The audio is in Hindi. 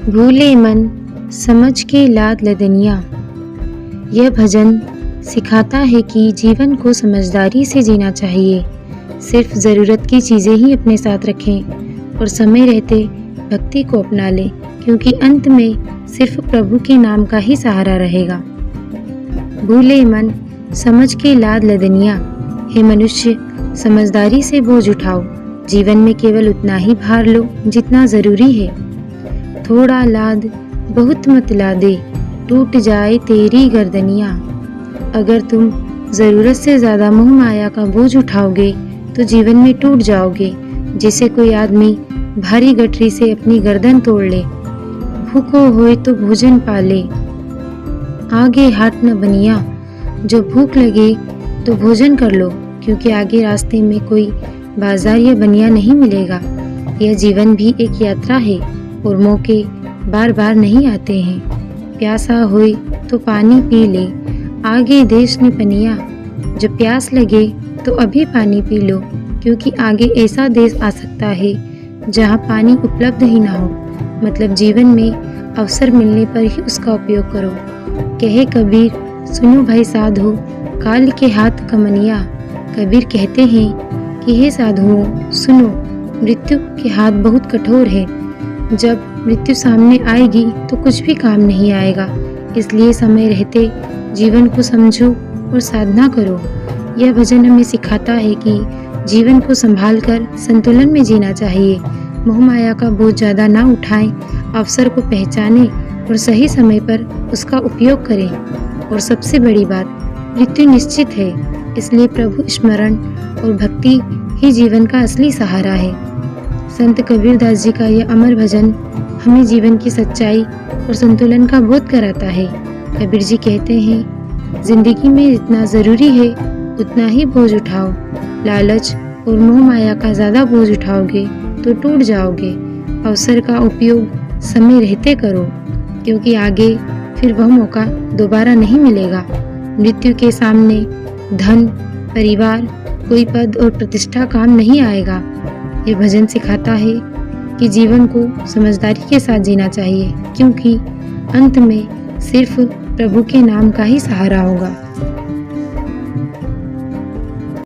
भूले मन समझ के लाद लदनिया। यह भजन सिखाता है कि जीवन को समझदारी से जीना चाहिए। सिर्फ ज़रूरत की चीज़ें ही अपने साथ रखें और समय रहते भक्ति को अपना लें, क्योंकि अंत में सिर्फ प्रभु के नाम का ही सहारा रहेगा। भूले मन समझ के लाद लदनिया। हे मनुष्य, समझदारी से बोझ उठाओ। जीवन में केवल उतना ही भार लो जितना ज़रूरी है। थोड़ा लाद बहुत मत लादे, टूट जाए तेरी गर्दनिया। अगर तुम ज़रूरत से ज़्यादा मोह माया का बोझ उठाओगे तो जीवन में टूट जाओगे। जैसे कोई आदमी भारी गठरी से अपनी गर्दन तोड़ ले। भूखो होए तो भोजन पाले, आगे हाथ न बनिया। जब भूख लगे तो भोजन कर लो, क्योंकि आगे रास्ते में कोई बाजार या बनिया नहीं मिलेगा। यह जीवन भी एक यात्रा है और मौके बार बार नहीं आते हैं। प्यासा होए तो पानी पी ले, आगे देश ने पनिया। जब प्यास लगे तो अभी पानी पी लो, क्योंकि आगे ऐसा देश आ सकता है जहाँ पानी उपलब्ध ही ना हो। मतलब जीवन में अवसर मिलने पर ही उसका उपयोग करो। कहे कबीर, सुनो भाई साधु, काल के हाथ कमनिया। कबीर कहते हैं कि हे साधुओं सुनो, मृत्यु के हाथ बहुत कठोर है। जब मृत्यु सामने आएगी तो कुछ भी काम नहीं आएगा। इसलिए समय रहते जीवन को समझो और साधना करो। यह भजन हमें सिखाता है कि जीवन को संभालकर संतुलन में जीना चाहिए। मोह माया का बोझ ज़्यादा ना उठाएं, अवसर को पहचानें और सही समय पर उसका उपयोग करें। और सबसे बड़ी बात, मृत्यु निश्चित है, इसलिए प्रभु स्मरण और भक्ति ही जीवन का असली सहारा है। संत कबीरदास जी का यह अमर भजन हमें जीवन की सच्चाई और संतुलन का बोध कराता है। कबीर जी कहते हैं, जिंदगी में जितना ज़रूरी है उतना ही बोझ उठाओ। लालच और मोह माया का ज़्यादा बोझ उठाओगे तो टूट जाओगे। अवसर का उपयोग समय रहते करो, क्योंकि आगे फिर वह मौका दोबारा नहीं मिलेगा। मृत्यु के सामने धन, परिवार, कोई पद और प्रतिष्ठा काम नहीं आएगा। ये भजन सिखाता है कि जीवन को समझदारी के साथ जीना चाहिए, क्योंकि अंत में सिर्फ प्रभु के नाम का ही सहारा होगा।